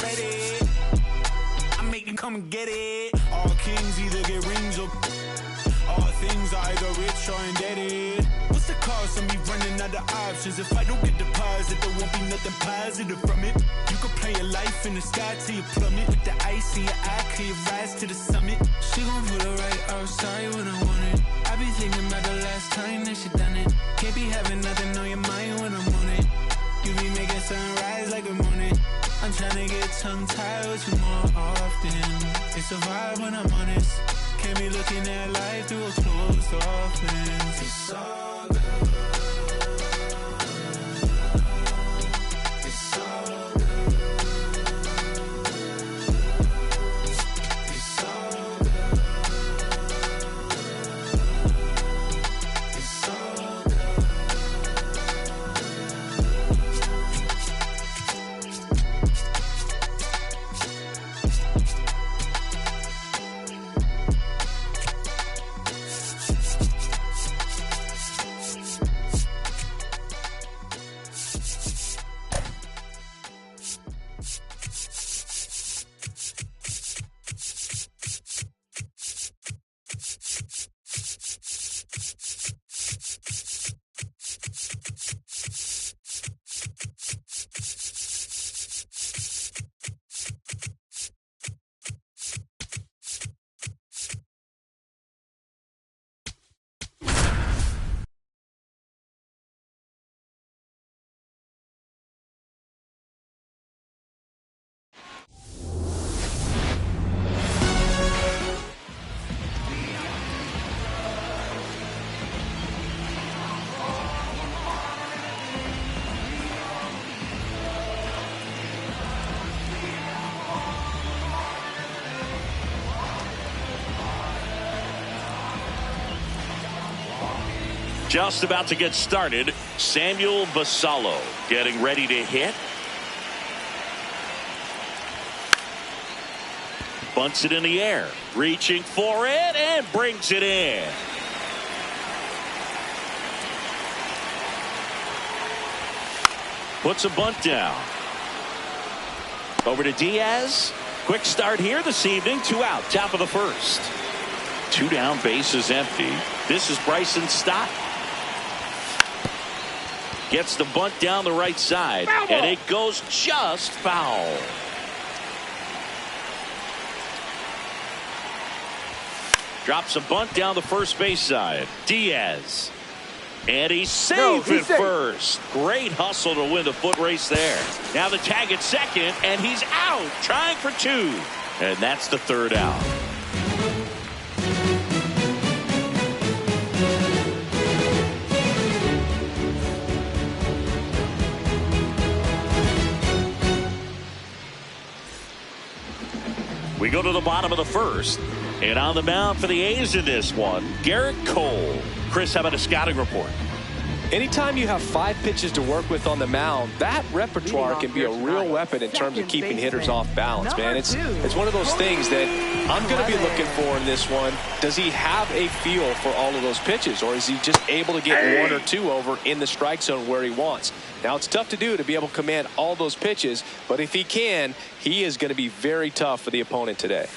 ready. I make them come and get it. All kings either get rings or all things are either rich or indebted. What's the cost of me running out of options? If I don't get deposit, there won't be nothing positive from it. You could play your life in the sky till you plummet. With the ice in your eye, till you rise to the summit. She gon' put it right outside when I want it. I be thinking about the last time that she done it. Can't be having nothing on your mind when I'm on it. You be making sunrise like a morning. I'm tryna get tongue-tied with you more often. It's a vibe when I'm honest. Can't be looking at life through a closed off lens. It's all good. It's all good. It's all good. It's all good. Just about to get started. Samuel Basallo getting ready to hit. Bunts it in the air. Reaching for it and brings it in. Puts a bunt down. Over to Diaz. Quick start here this evening. 2 out. Top of the first. 2 down. Bases empty. This is Bryson Stott. Gets the bunt down the right side, and it goes just foul. Drops a bunt down the first base side. Diaz. And he's safe at first. Great hustle to win the foot race there. Now the tag at second, and he's out, trying for 2. And that's the 3rd out. We go to the bottom of the first, and on the mound for the A's in this one, Garrett Cole. Chris, how about a scouting report? Anytime you have 5 pitches to work with on the mound, that repertoire can be a real weapon in terms of keeping hitters off balance, man. It's one of those things that I'm going to be looking for in this one. Does he have a feel for all of those pitches, or is he just able to get 1 or 2 over in the strike zone where he wants? Now, it's tough to do to be able to command all those pitches, but if he can, he is going to be very tough for the opponent today.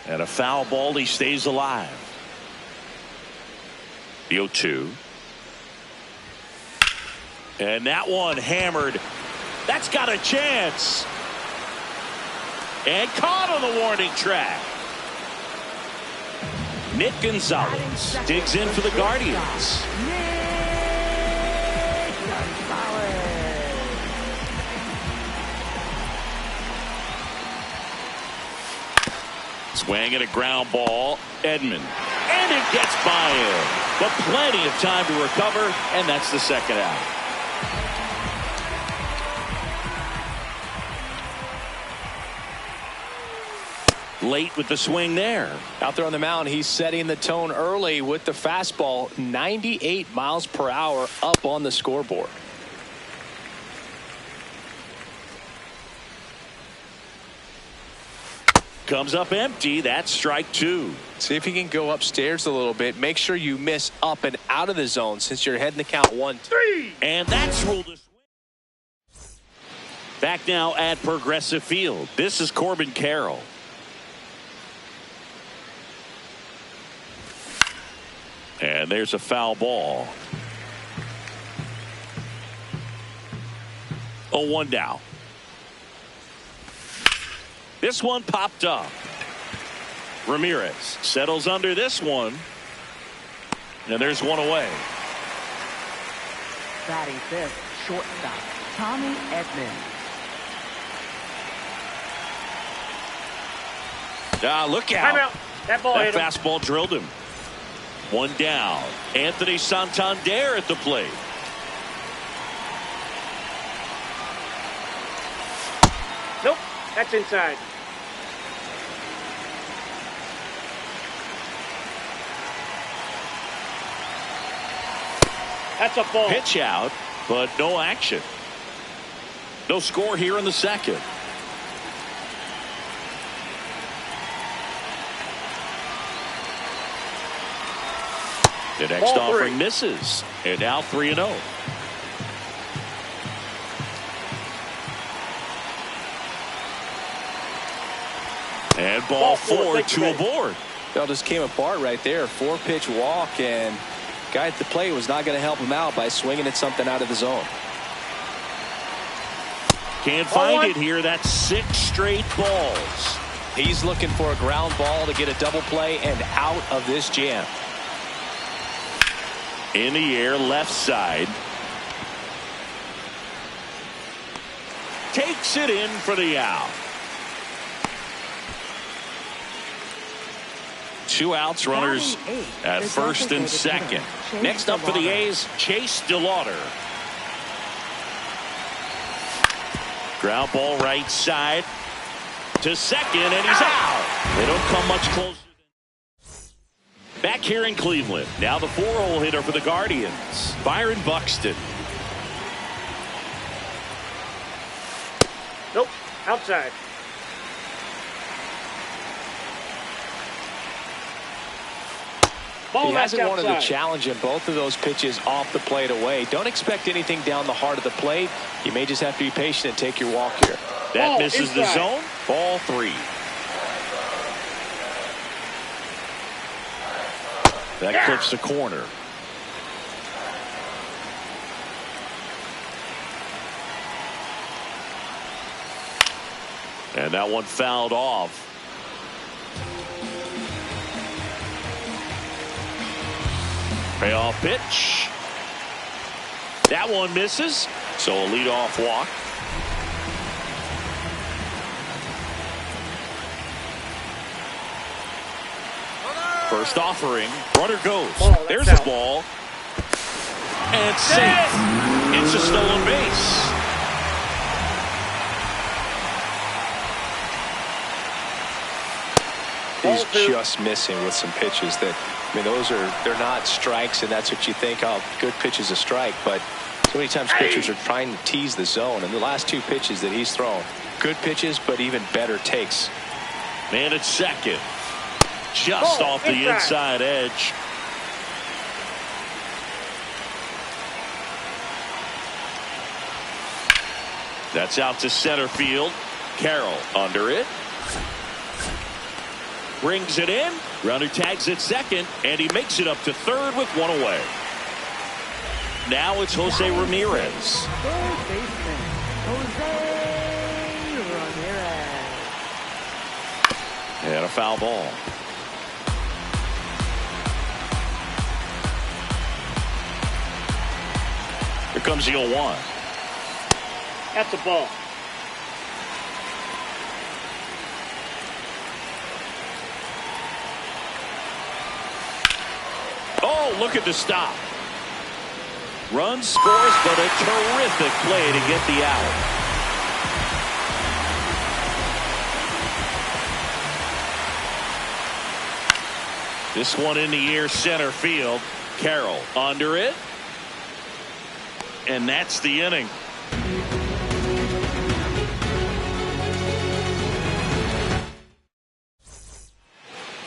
And a foul ball, he stays alive. The 0-2. And that one hammered. That's got a chance. And caught on the warning track. Nick Gonzalez digs in for the Guardians. Swing and a ground ball. Edman. And it gets by him. But plenty of time to recover, and that's the 2nd out. Late with the swing there. Out there on the mound, he's setting the tone early with the fastball. 98 miles per hour up on the scoreboard. Comes up empty. That's strike two. See if you can go upstairs a little bit. Make sure you miss up and out of the zone since you're heading to count 1-3. And that's ruled a swing. Back now at Progressive Field. This is Corbin Carroll. And there's a foul ball. 0-1 down. This one popped up. Ramirez settles under this one. And there's one away. Batting fifth, shortstop, Tommy Edmonds. Look out. Timeout. That ball hit him. Fastball drilled him. One down. Anthony Santander at the plate. Nope, that's inside. That's a ball. Pitch out, but no action. No score here in the second. The next Ball offering three. misses. And now 3-0. And ball four, two aboard. It all just came apart right there. 4-pitch walk, and guy at the plate was not going to help him out by swinging at something out of the zone. Can't find it here. That's 6 straight balls. He's looking for a ground ball to get a double play and out of this jam. In the air, left side. Takes it in for the out. 2 outs, runners at first and second. Next up for the A's, Chase DeLauder. Ground ball right side to second, and he's out. They don't come much closer. Back here in Cleveland, now the 4-hole hitter for the Guardians, Byron Buxton. Nope, outside. Ball He hasn't left wanted to outside. challenge him. Both of those pitches off the plate away. Don't expect anything down the heart of the plate. You may just have to be patient and take your walk here. That Ball misses the inside. zone. Ball 3. That clips the corner. And that one fouled off. Payoff pitch. That one misses. So a leadoff walk. First offering. Runner goes. There's a ball. And safe. It's a stolen base. He's just missing with some pitches that, I mean, they're not strikes, and that's what you think, oh, good pitch is a strike, but so many times pitchers are trying to tease the zone, and the last 2 pitches that he's thrown, good pitches, but even better takes. Man at second. Just off the inside edge. That's out to center field. Carroll under it. Brings it in. Runner tags at second, and he makes it up to third with 1 away. Now it's Jose Ramirez. Third baseman, Jose Ramirez. And a foul ball. Here comes the 0-1. That's a ball. Oh, look at the stop. Run scores, but a terrific play to get the out. This one in the air, center field. Carroll under it. And that's the inning.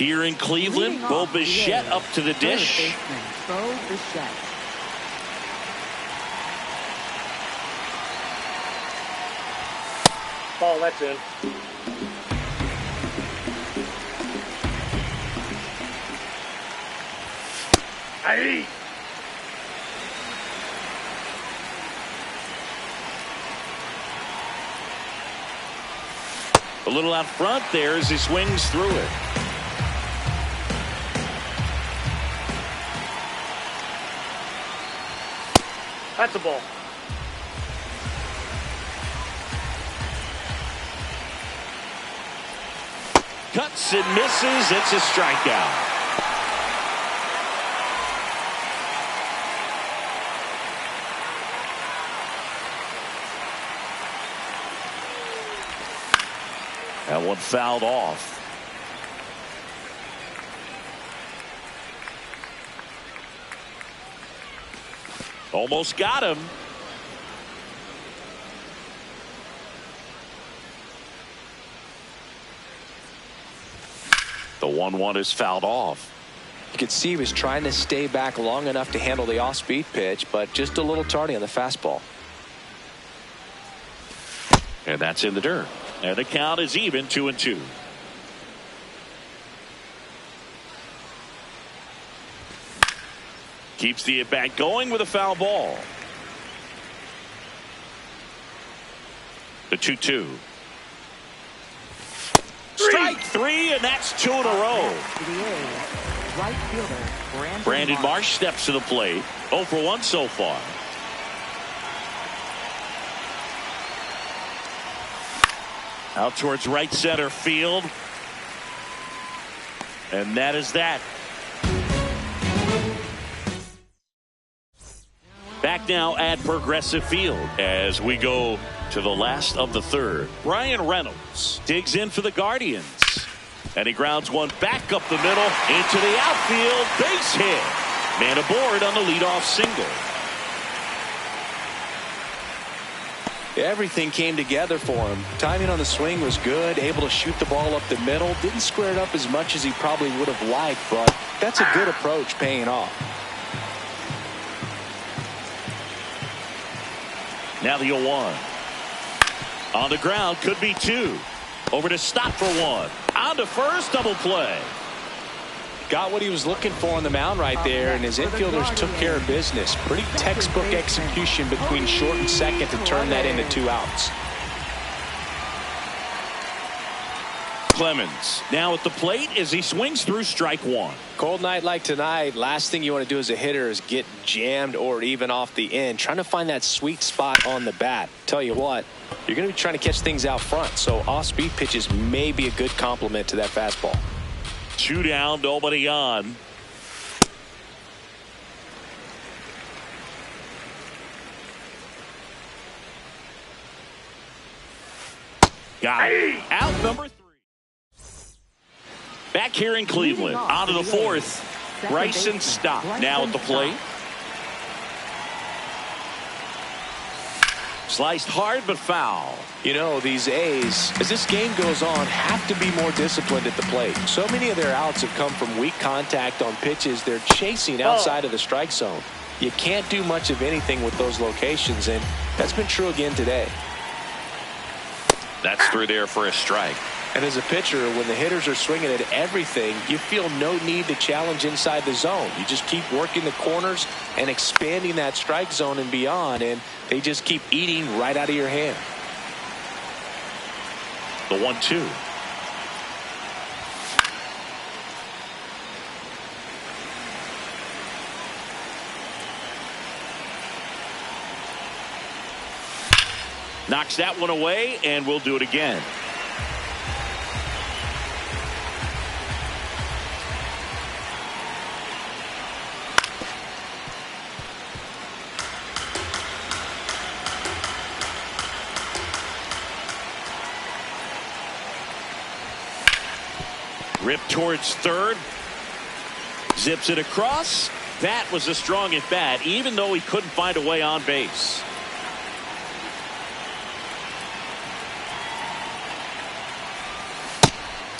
Here in Cleveland, Bo Bichette up to the dish. Bo Bichette. Ball, that's in. Aye. A little out front there as he swings through it. That's a ball. Cuts and misses. It's a strikeout. That one fouled off. Almost got him. The 1-1 is fouled off. You could see he was trying to stay back long enough to handle the off-speed pitch, but just a little tardy on the fastball. And that's in the dirt. And the count is even, 2-2. Keeps the at-bat going with a foul ball. The 2-2. Strike three, and that's 2 in a row. Right fielder Brandon Marsh steps to the plate. 0 for 1 so far. Out towards right center field. And that is that. Back now at Progressive Field as we go to the last of the third. Ryan Reynolds digs in for the Guardians. And he grounds one back up the middle into the outfield. Base hit. Man aboard on the leadoff single. Everything came together for him. Timing on the swing was good, able to shoot the ball up the middle. Didn't square it up as much as he probably would have liked, but that's a good approach paying off. Now the 0-1. On the ground, could be 2. Over to stop for 1. On to first, double play. Got what he was looking for on the mound right there, and his infielders took care of business. Pretty textbook execution between short and second to turn that into 2 outs. Clemens now at the plate as he swings through strike 1. Cold night like tonight, last thing you want to do as a hitter is get jammed or even off the end. Trying to find that sweet spot on the bat. Tell you what, you're going to be trying to catch things out front, so off-speed pitches may be a good complement to that fastball. 2 down, nobody on. Got it. Out number 3. Back here in Cleveland, on to the 4th. Bryson Stott now at the plate. Sliced hard but foul. You know, these A's, as this game goes on, have to be more disciplined at the plate. So many of their outs have come from weak contact on pitches they're chasing outside of the strike zone. You can't do much of anything with those locations, and that's been true again today. That's through there for a strike. And as a pitcher, when the hitters are swinging at everything, you feel no need to challenge inside the zone. You just keep working the corners and expanding that strike zone and beyond, and they just keep eating right out of your hand. The 1-2. Knocks that one away, and we'll do it again. Rip towards third. Zips it across. That was a strong at bat, even though he couldn't find a way on base.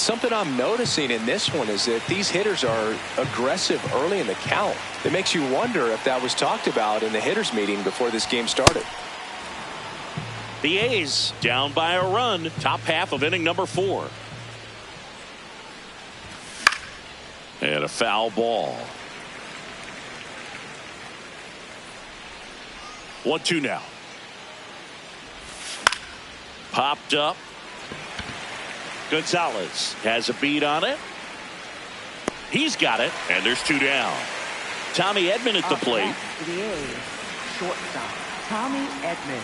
Something I'm noticing in this one is that these hitters are aggressive early in the count. It makes you wonder if that was talked about in the hitters meeting before this game started. The A's down by a run, top half of inning number 4. And a foul ball. 1-2 now. Popped up. Gonzalez has a beat on it. He's got it, and there's 2 down. Tommy Edman at the plate. For the A's, shortstop, Tommy Edman.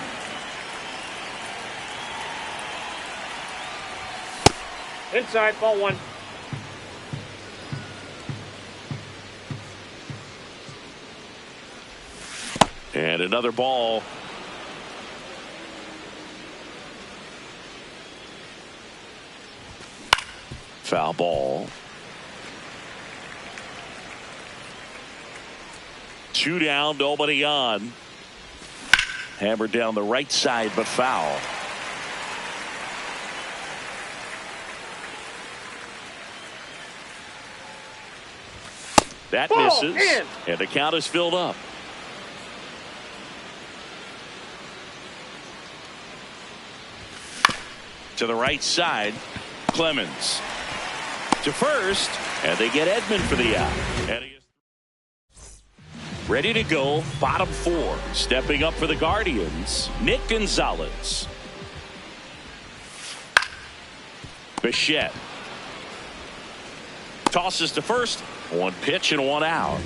Inside, ball 1. And another ball. Foul ball. 2 down, nobody on. Hammered down the right side, but foul. That misses, and the count is filled up. To the right side, Clemens to first, and they get Edman for the out. And he is ready to go, bottom 4. Stepping up for the Guardians, Nick Gonzalez. Bichette tosses to first. 1 pitch and 1 out.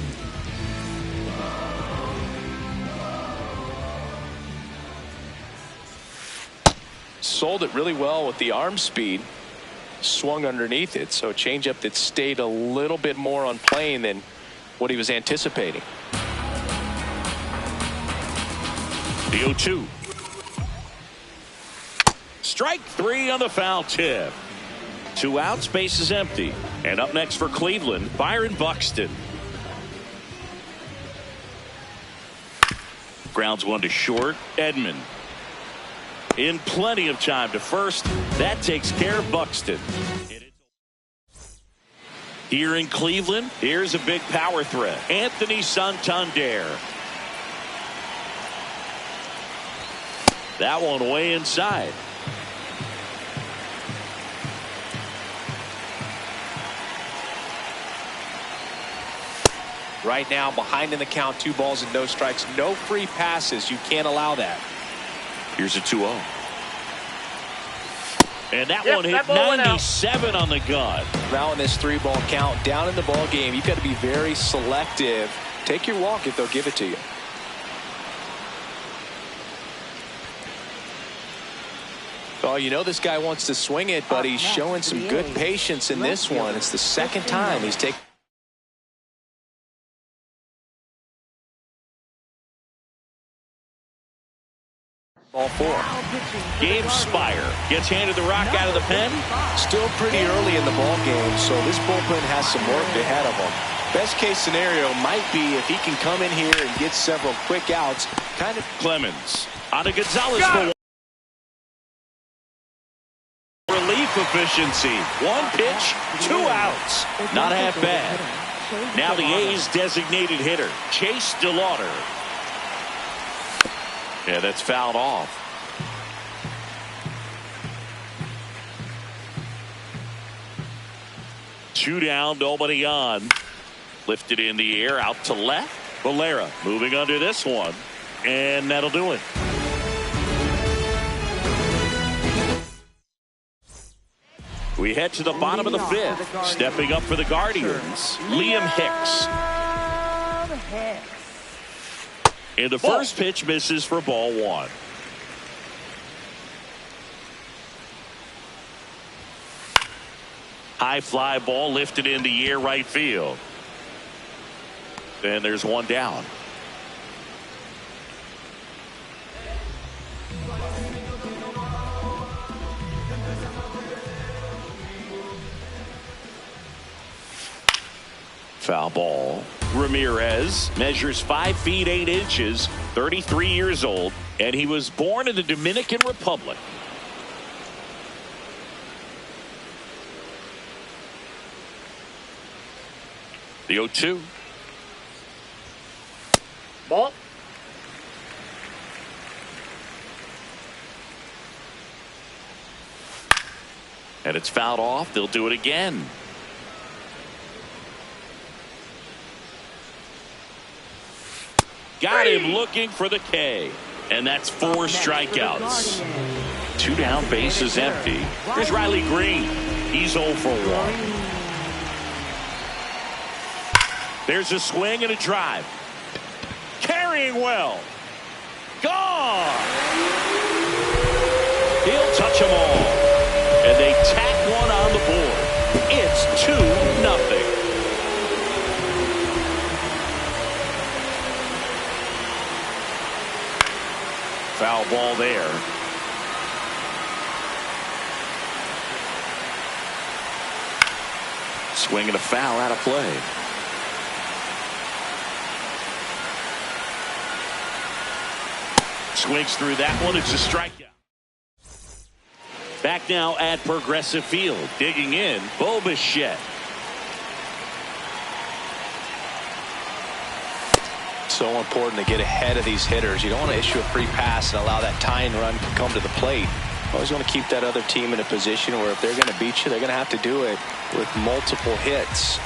Sold it really well with the arm speed. Swung underneath it, so a changeup that stayed a little bit more on plane than what he was anticipating. The 0-2. Strike 3 on the foul tip. 2 outs, base is empty. And up next for Cleveland, Byron Buxton. Grounds 1 to short. Edman in plenty of time to first. That takes care of Buxton. Here in Cleveland, here's a big power threat. Anthony Santander. That one way inside. Right now, behind in the count, 2 balls and no strikes. No free passes. You can't allow that. Here's a 2-0. And that one hit 97 on the gun. Now in this 3-ball count, down in the ball game, you've got to be very selective. Take your walk if they'll give it to you. Oh, you know this guy wants to swing it, but he's showing some good patience in this one. It's the second time he's taken. Ball 4. Gabe Spire gets handed the rock out of the pen. Still pretty early in the ball game, so this bullpen has some work ahead of him. Best case scenario might be if he can come in here and get several quick outs. Kind of. Clemens on a Gonzalez for relief efficiency. 1 pitch, 2 outs. Not half bad. Now the A's designated hitter, Chase DeLauder. Yeah, that's fouled off. Two down, nobody on. Lifted in the air, out to left. Valera moving under this one, and that'll do it. We head to the bottom of the 5th. Stepping up for the Guardians, Liam Hicks. And the first pitch misses for ball 1. High fly ball lifted in the air, right field. And there's 1 down. Foul ball. Ramirez measures 5 feet 8 inches, 33 years old, and he was born in the Dominican Republic. The 0-2. Ball. And it's fouled off. They'll do it again. Got him looking for the K. And that's 4 strikeouts. 2 down, bases empty. Here's Riley Green. He's 0 for 1. There's a swing and a drive. Carrying well. Gone. He'll touch them all. And they tack one on the board. It's 2-0. Foul ball there. Swing and a foul out of play. Swings through that one. It's a strikeout. Back now at Progressive Field. Digging in, Bo Bichette. So important to get ahead of these hitters. You don't want to issue a free pass and allow that tying run to come to the plate. You always want to keep that other team in a position where if they're going to beat you, they're going to have to do it with multiple hits.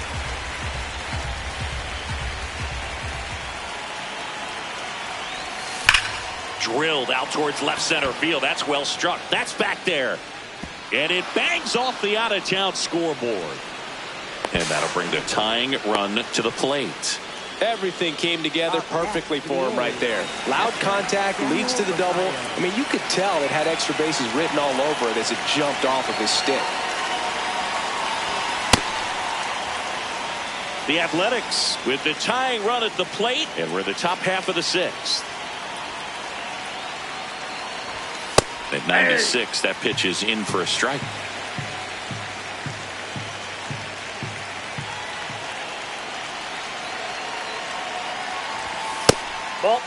Drilled out towards left center field. That's well struck. That's back there. And it bangs off the out-of-town scoreboard. And that'll bring the tying run to the plate. Everything came together perfectly for him right there. Loud contact leads to the double. I mean, you could tell it had extra bases written all over it as it jumped off of his stick. The Athletics with the tying run at the plate, and we're in the top half of the 6th. At 96, that pitch is in for a strike. Ball.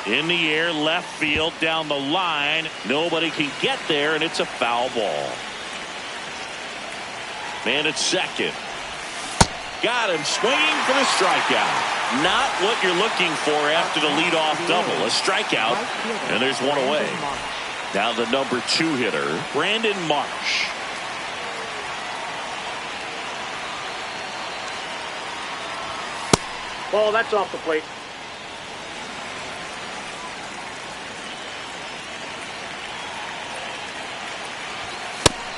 In the air, left field, down the line. Nobody can get there, and it's a foul ball. Man at second. Got him swinging for the strikeout. Not what you're looking for after the leadoff double. A strikeout, and there's one away. Now the number 2 hitter, Brandon Marsh. Ball, that's off the plate.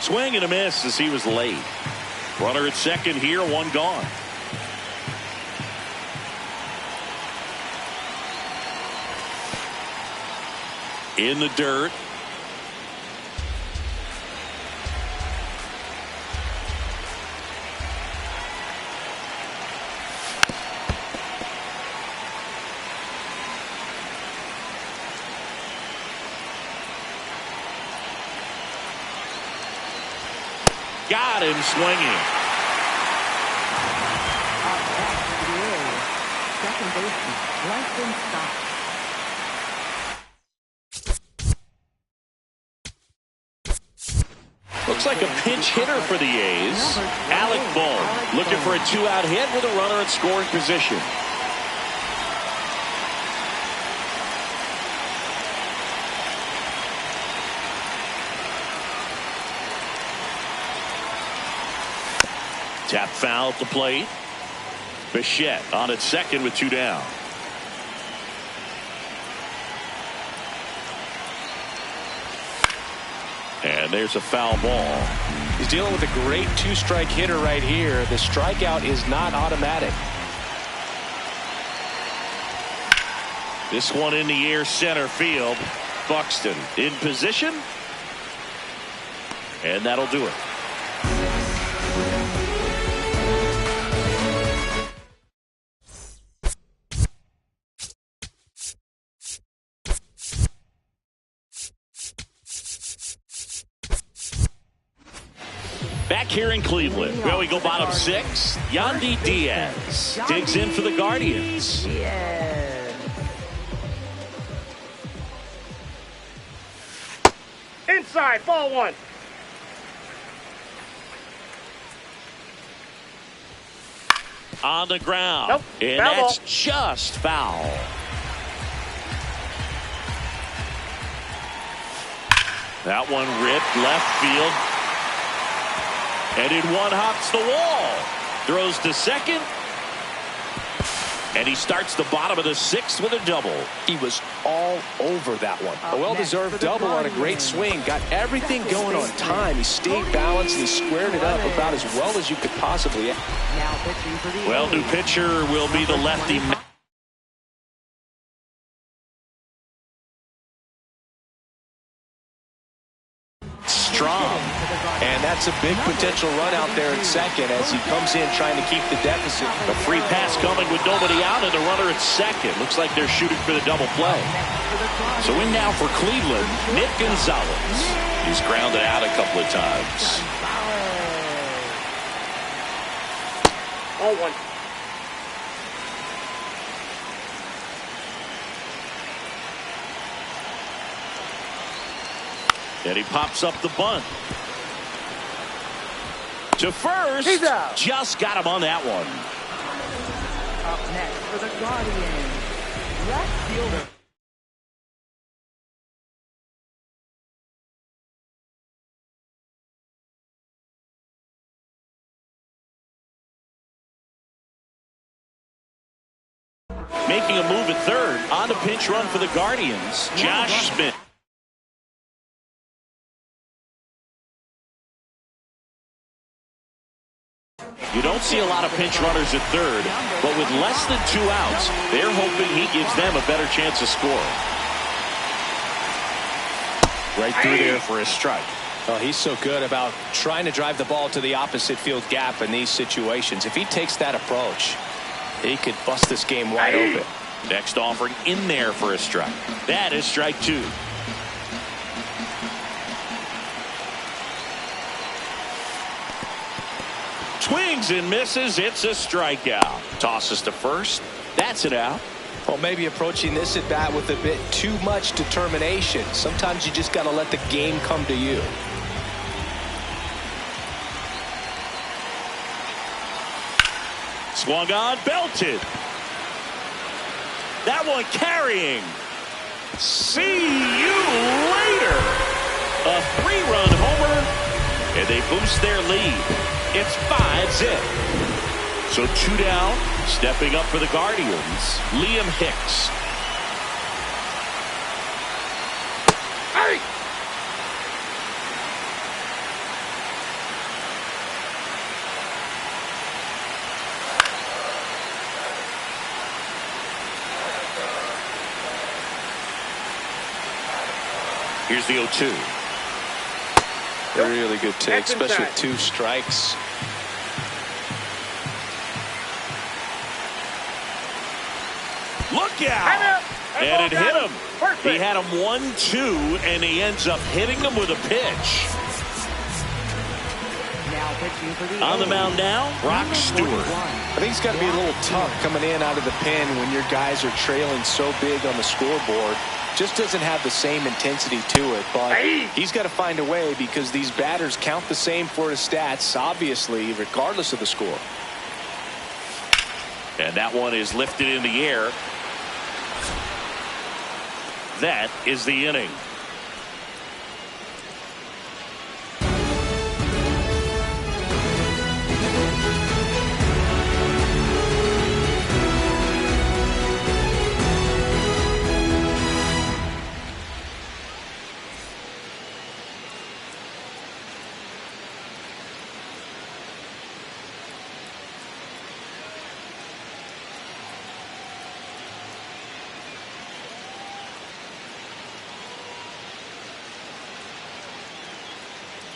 Swing and a miss as he was late. Runner at second here, 1 gone. In the dirt. Got him swinging. Second baseman, Bryson Stott. Looks like a pinch hitter for the A's. Alec Bohm looking for a 2-out hit with a runner in scoring position. Tap foul at the plate. Bichette on at second with 2 down. And there's a foul ball. He's dealing with a great 2-strike hitter right here. The strikeout is not automatic. This one in the air, center field. Buxton in position. And that'll do it. Back here in Cleveland, where we go bottom 6, Yandy Diaz digs in for the Guardians. Inside, ball one. On the ground. Nope. And Foul that's ball. just foul. That one ripped left field. And in one hops the wall. Throws to second. And he starts the bottom of the sixth with a double. He was all over that one. A well-deserved double on a great swing. Got everything going on time. He stayed balanced and he squared it up about as well as you could possibly. Now pitching for the Well, new pitcher will be the lefty. Strong. And that's a big potential run out there in second as he comes in trying to keep the deficit. A free pass coming with nobody out and the runner at second. Looks like they're shooting for the double play. So in now for Cleveland, Nick Gonzalez. He's grounded out a couple of times. Ball one. And he pops up the bunt. To first. He's out. Just got him on that one. Up next for the Guardians, left fielder. Making a move at third. On the pinch run for the Guardians, Josh Smith. You don't see a lot of pinch runners at third, but with less than 2 outs, they're hoping he gives them a better chance of scoring. Right through there for a strike. Oh, he's so good about trying to drive the ball to the opposite field gap in these situations. If he takes that approach, he could bust this game wide open. Next offering in there for a strike. That is strike 2. Swings and misses. It's a strikeout. Tosses to first. That's it out. Well, maybe approaching this at bat with a bit too much determination. Sometimes you just got to let the game come to you. Swung on, belted. That one carrying. See you later. A 3-run homer, and they boost their lead. It's 5-zip. So 2 down. Stepping up for the Guardians, Liam Hicks. Hey! Here's the 0-2. Really good take, especially with 2 strikes. Look out! And it hit him. Perfect. He had him 1-2, and he ends up hitting him with a pitch. Now pitching for the On the mound now, Brock Stewart. I think it's got to be a little tough coming in out of the pen when your guys are trailing so big on the scoreboard. Just doesn't have the same intensity to it, but he's got to find a way because these batters count the same for his stats, obviously, regardless of the score. And that one is lifted in the air. That is the inning.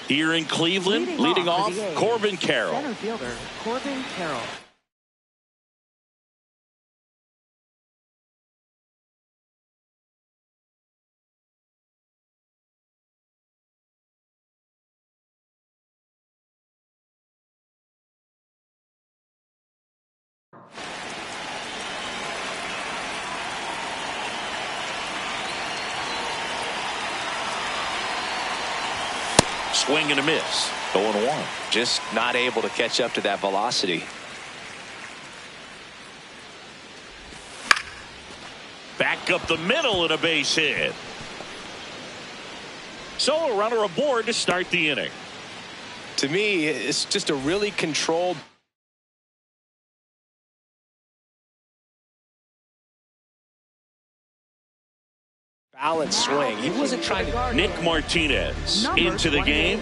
Here in Cleveland, leading off, Corbin Carroll. Center fielder, Corbin Carroll. Swing and a miss. 0-1. Just not able to catch up to that velocity. Back up the middle and a base hit. So a runner aboard to start the inning. To me, it's just a really controlled balanced swing. He wasn't trying to. Nick Martinez into the game.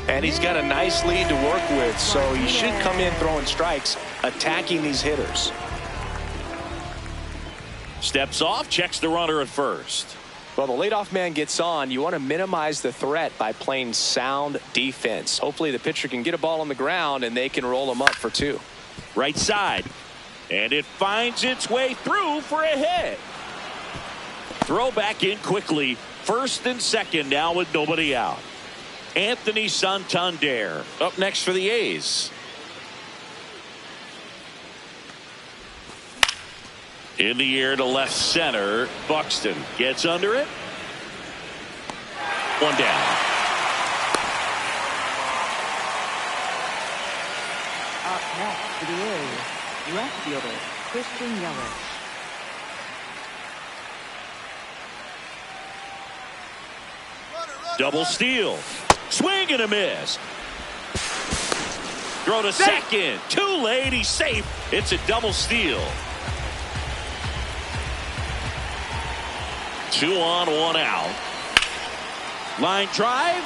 And he's got a nice lead to work with, so he should come in throwing strikes, attacking these hitters. Steps off, checks the runner at first. Well, the leadoff man gets on. You want to minimize the threat by playing sound defense. Hopefully the pitcher can get a ball on the ground and they can roll him up for 2. Right side. And it finds its way through for a hit. Throw back in quickly. First and second now with nobody out. Anthony Santander up next for the A's. In the air to left center. Buxton gets under it. One down. Up next for the A's, left fielder Christian Yelich. Double steal. Swing and a miss. Throw to second. Too late. He's safe. It's a double steal. 2 on, 1 out. Line drive.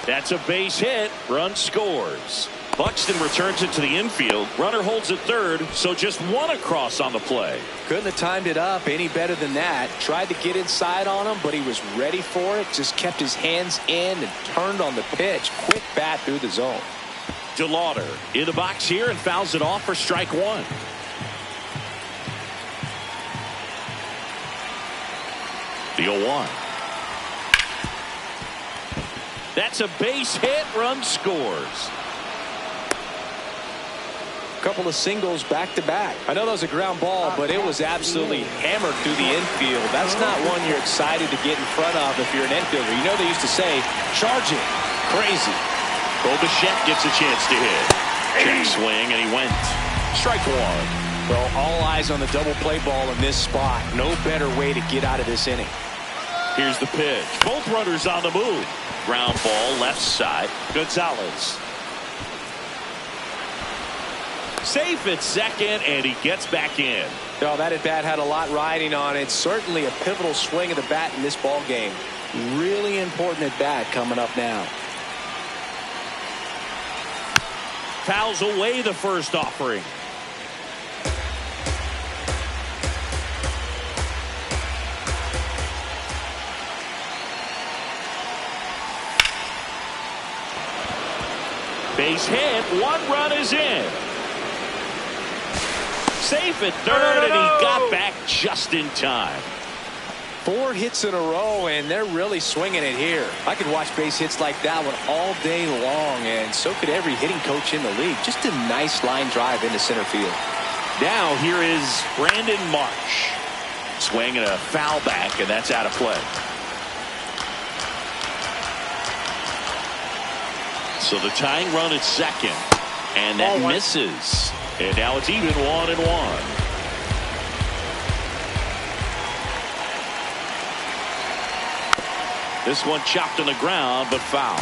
That's a base hit. Run scores. Buxton returns it to the infield. Runner holds at third, so just 1 across on the play. Couldn't have timed it up any better than that. Tried to get inside on him, but he was ready for it. Just kept his hands in and turned on the pitch. Quick bat through the zone. DeLauder in the box here and fouls it off for strike 1. The 0-1. That's a base hit. Run scores. Couple of singles back to back. I know that was a ground ball, but it was absolutely hammered through the infield. That's not one you're excited to get in front of if you're an infielder. You know they used to say, charge it. Crazy. Bichette gets a chance to hit. Check swing, and he went. Strike 1. Well, all eyes on the double play ball in this spot. No better way to get out of this inning. Here's the pitch. Both runners on the move. Ground ball left side. Gonzalez. Safe at second, and he gets back in. Oh, that at bat had a lot riding on it. Certainly a pivotal swing of the bat in this ball game. Really important at bat coming up now. Fouls away the first offering. Base hit. 1 run is in. Safe at third, and he got back just in time. 4 hits in a row, and they're really swinging it here. I could watch base hits like that one all day long, and so could every hitting coach in the league. Just a nice line drive into center field. Now here is Brandon Marsh. Swing and a foul back, and that's out of play. So the tying run at second, and that misses. And now it's even 1-1. This one chopped on the ground, but foul.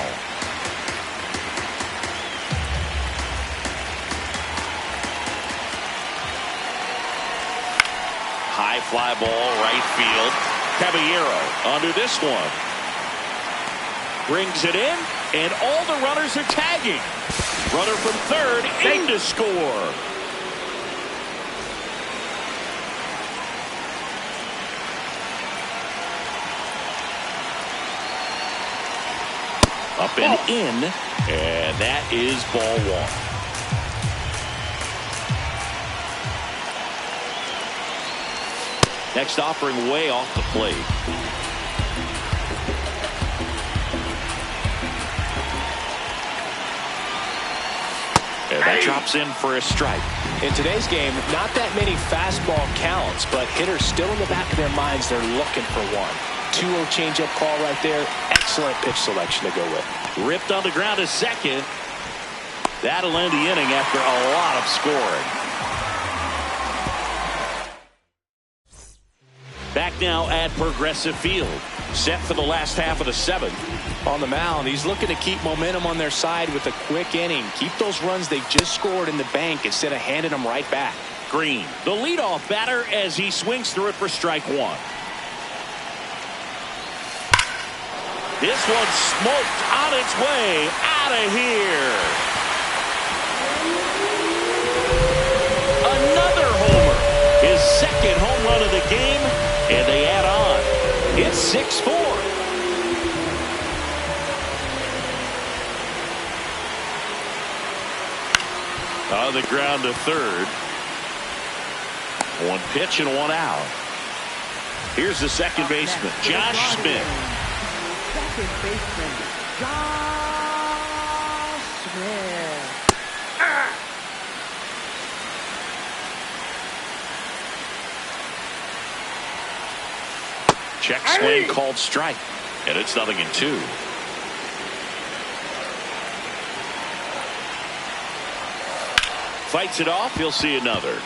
High fly ball, right field. Caballero under this one. Brings it in, and all the runners are tagging. Runner from third in to score. Up and in, and that is ball 1. Next offering way off the plate. And that drops in for a strike. In today's game, not that many fastball counts, but hitters still in the back of their minds, they're looking for one. 2-0 changeup call right there. Excellent pitch selection to go with. Ripped on the ground to second. That'll end the inning after a lot of scoring. Back now at Progressive Field. Set for the last half of the seventh. On the mound, he's looking to keep momentum on their side with a quick inning. Keep those runs they just scored in the bank instead of handing them right back. Green, the leadoff batter, as he swings through it for strike one. This one's smoked on its way out of here. Another homer. His second home run of the game, and they add on. It's 6-4. On the ground to third. One pitch and one out. Here's the second baseman, Josh Smith. Second baseman, Josh Smith. Check swing called strike. And it's 0-2. Fights it off. He'll see another.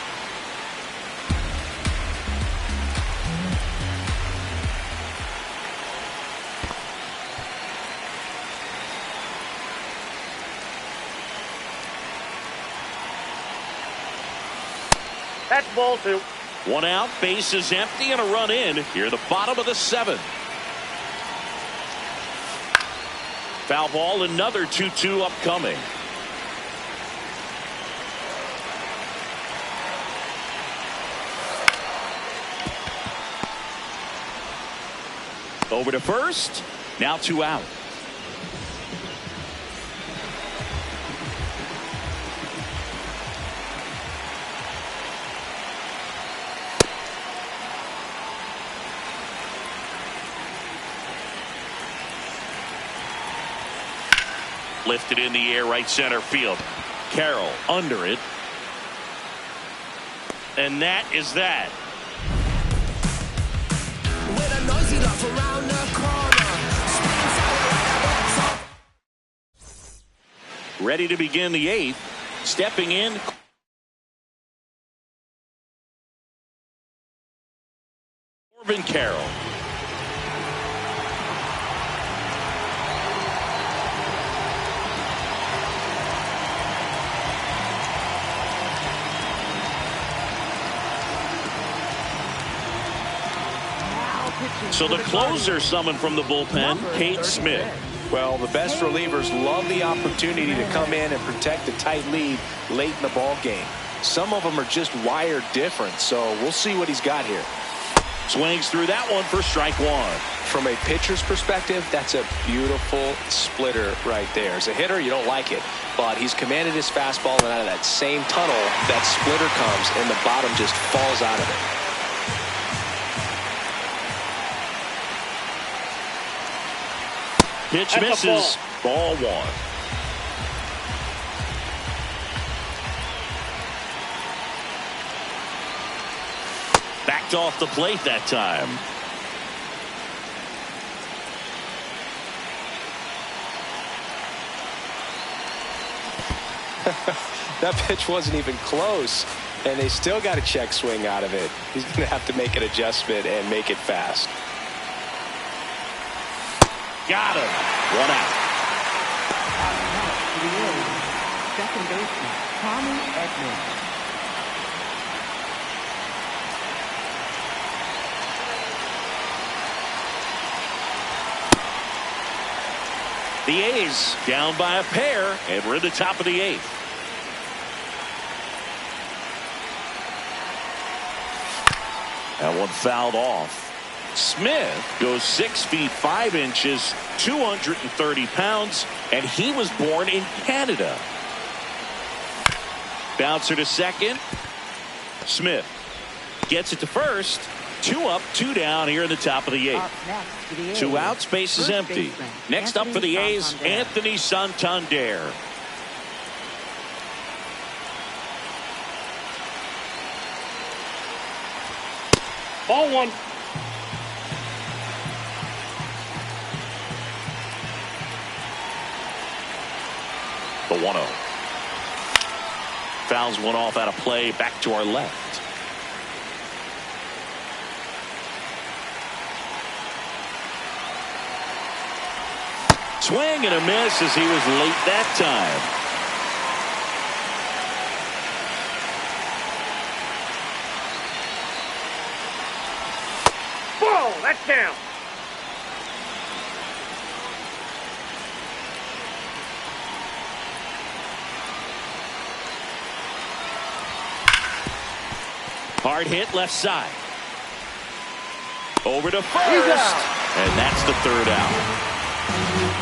That's ball two. One out, base is empty, and a run in here, the bottom of the seventh. Foul ball, another 2-2 upcoming. Over to first. Now 2 out. Lifted in the air, right center field. Carroll under it. And that is that. With a noisy laugh around the corner. Ready to begin the eighth. Stepping in. Corbin Carroll. So the closer summoned from the bullpen, Kate Smith. Well, the best relievers love the opportunity to come in and protect a tight lead late in the ball game. Some of them are just wired different, so we'll see what he's got here. Swings through that one for strike one. From a pitcher's perspective, that's a beautiful splitter right there. As a hitter, you don't like it, but he's commanded his fastball, and out of that same tunnel, that splitter comes, and the bottom just falls out of it. Pitch misses. Ball one. Backed off the plate that time. That pitch wasn't even close, and they still got a check swing out of it. He's going to have to make an adjustment and make it fast. Got him. One out. Second baseman, Tommy Edmonds. The A's down by a pair, and we're at the top of the eighth. That one fouled off. Smith goes 6 feet 5 inches, 230 pounds, and he was born in Canada. Bouncer to second. Smith gets it to first. 2 up, 2 down here in the top of the eighth. 2 outs, base is empty. Next up for the A's, Anthony Santander. Ball one. The 1-0. Fouls one off out of play. Back to our left. Swing and a miss as he was late that time. Whoa, that's down. Hard hit left side. Over to first. And that's the third out.